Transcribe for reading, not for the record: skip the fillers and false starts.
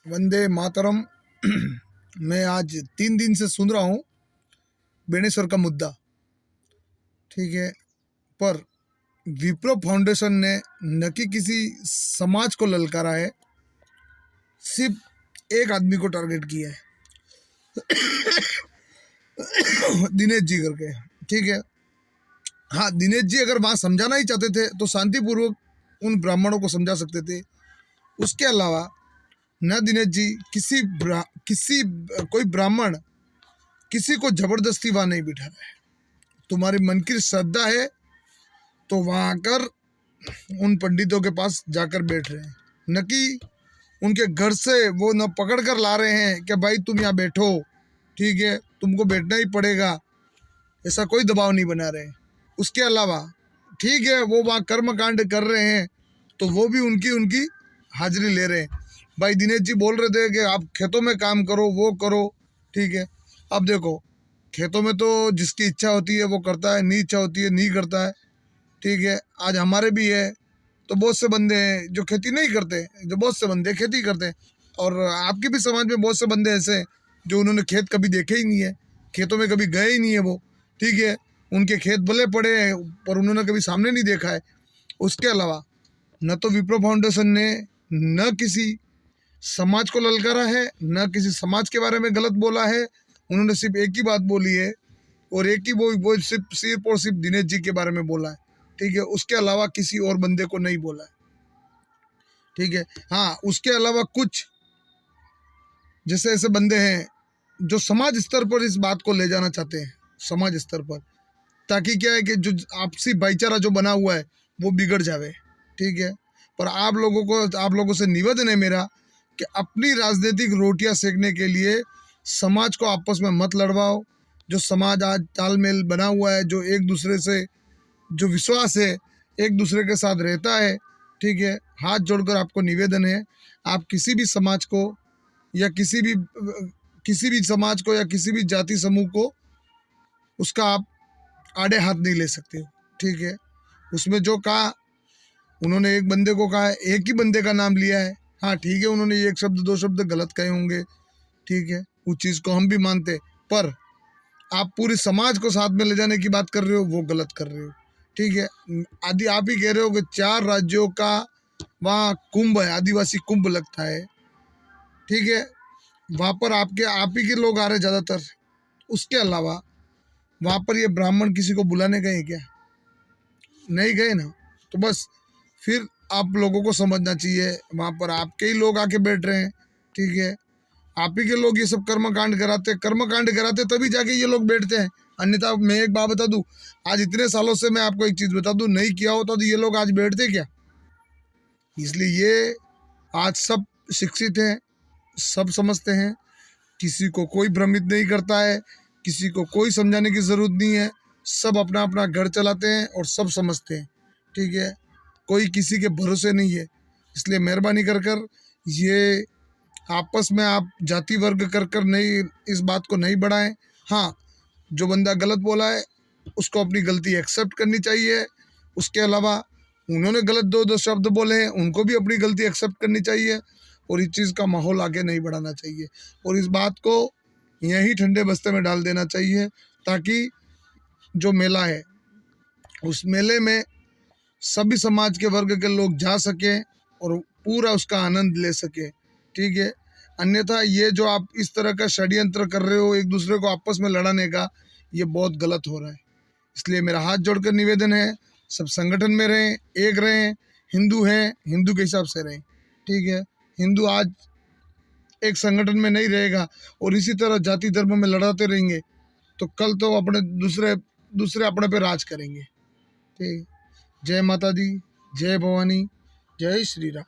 वंदे मातरम। मैं आज 3 दिन से सुन रहा हूँ बेणेश्वर का मुद्दा, ठीक है। पर विप्रो फाउंडेशन ने न कि किसी समाज को ललकारा है, सिर्फ एक आदमी को टारगेट किया है, दिनेश जी करके, ठीक है। हाँ, दिनेश जी अगर वहाँ समझाना ही चाहते थे तो शांतिपूर्वक उन ब्राह्मणों को समझा सकते थे। उसके अलावा न दिनेश जी किसी कोई ब्राह्मण किसी को जबरदस्ती वहां नहीं बिठा रहा है। तुम्हारी मन की श्रद्धा है तो वहां आकर उन पंडितों के पास जाकर बैठ रहे हैं, न कि उनके घर से वो न पकड़ कर ला रहे हैं कि भाई तुम यहाँ बैठो, ठीक है, तुमको बैठना ही पड़ेगा। ऐसा कोई दबाव नहीं बना रहे हैं। उसके अलावा ठीक है, वो वहाँ कर्म कांड कर रहे हैं तो वो भी उनकी उनकी हाजिरी ले रहे हैं। भाई दिनेश जी बोल रहे थे कि आप खेतों में काम करो, वो करो, ठीक है। अब देखो, खेतों में तो जिसकी इच्छा होती है वो करता है, नहीं इच्छा होती है नहीं करता है, ठीक है। आज हमारे भी है तो बहुत से बंदे हैं जो खेती नहीं करते, जो बहुत से बंदे खेती करते हैं। और आपके भी समाज में बहुत से बंदे ऐसे हैं जो उन्होंने खेत कभी देखे ही नहीं है, खेतों में कभी गए ही नहीं है वो, ठीक है। उनके खेत भले पड़े हैं पर उन्होंने कभी सामने नहीं देखा है। उसके अलावा न तो विप्रो फाउंडेशन ने न किसी समाज को ललकारा है, न किसी समाज के बारे में गलत बोला है। उन्होंने सिर्फ एक ही बात बोली है और एक ही वो सिर्फ और सिर्फ दिनेश जी के बारे में बोला है, ठीक है। उसके अलावा किसी और बंदे को नहीं बोला है, ठीक है। हाँ, उसके अलावा कुछ जैसे ऐसे बंदे हैं जो समाज स्तर पर इस बात को ले जाना चाहते हैं, समाज स्तर पर, ताकि क्या है कि जो आपसी भाईचारा जो बना हुआ है वो बिगड़ जावे, ठीक है। पर आप लोगों से निवेदन है मेरा कि अपनी राजनीतिक रोटियां सेकने के लिए समाज को आपस में मत लड़वाओ। जो समाज आज तालमेल बना हुआ है, जो एक दूसरे से जो विश्वास है, एक दूसरे के साथ रहता है, ठीक है। हाथ जोड़कर आपको निवेदन है, आप किसी भी समाज को या किसी भी समाज को या किसी भी जाति समूह को उसका आप आड़े हाथ नहीं ले सकते हो, ठीक है। उसमें जो कहा उन्होंने, एक बंदे को कहा है, एक ही बंदे का नाम लिया है। हाँ ठीक है, उन्होंने एक शब्द दो शब्द गलत कहे होंगे, ठीक है, उस चीज़ को हम भी मानते। पर आप पूरे समाज को साथ में ले जाने की बात कर रहे हो, वो गलत कर रहे हो, ठीक है। आदि आप ही कह रहे हो कि 4 राज्यों का वहाँ कुंभ है, आदिवासी कुंभ लगता है, ठीक है। वहाँ पर आप ही के लोग आ रहे ज़्यादातर। उसके अलावा वहाँ पर ये ब्राह्मण किसी को बुलाने गए क्या? नहीं गए ना। तो बस फिर आप लोगों को समझना चाहिए, वहाँ पर आपके ही लोग आके बैठ रहे हैं, ठीक है। आप ही के लोग ये सब कर्मकांड कराते तभी जाके ये लोग बैठते हैं। अन्यथा मैं एक बात बता दूं, आज इतने सालों से मैं आपको एक चीज़ बता दूं, नहीं किया होता तो ये लोग आज बैठते क्या? इसलिए ये आज सब शिक्षित हैं, सब समझते हैं, किसी को कोई भ्रमित नहीं करता है, किसी को कोई समझाने की ज़रूरत नहीं है। सब अपना अपना घर चलाते हैं और सब समझते हैं, ठीक है। कोई किसी के भरोसे नहीं है। इसलिए मेहरबानी कर कर ये आपस में आप जाति वर्ग कर कर नहीं, इस बात को नहीं बढ़ाएं। हाँ, जो बंदा गलत बोला है उसको अपनी गलती एक्सेप्ट करनी चाहिए। उसके अलावा उन्होंने गलत दो शब्द बोले हैं, उनको भी अपनी गलती एक्सेप्ट करनी चाहिए और इस चीज़ का माहौल आगे नहीं बढ़ाना चाहिए और इस बात को यहीं ठंडे बस्ते में डाल देना चाहिए, ताकि जो मेला है उस मेले में सभी समाज के वर्ग के लोग जा सकें और पूरा उसका आनंद ले सकें, ठीक है। अन्यथा ये जो आप इस तरह का षड्यंत्र कर रहे हो एक दूसरे को आपस में लड़ाने का, ये बहुत गलत हो रहा है। इसलिए मेरा हाथ जोड़कर निवेदन है, सब संगठन में रहें, एक रहें, हिंदू हैं हिंदू के हिसाब से रहें, ठीक है। हिंदू आज एक संगठन में नहीं रहेगा और इसी तरह जाति धर्म में लड़ाते रहेंगे तो कल तो अपने दूसरे अपने पे राज करेंगे, ठीक। जय माता दी, जय भवानी, जय श्री राम।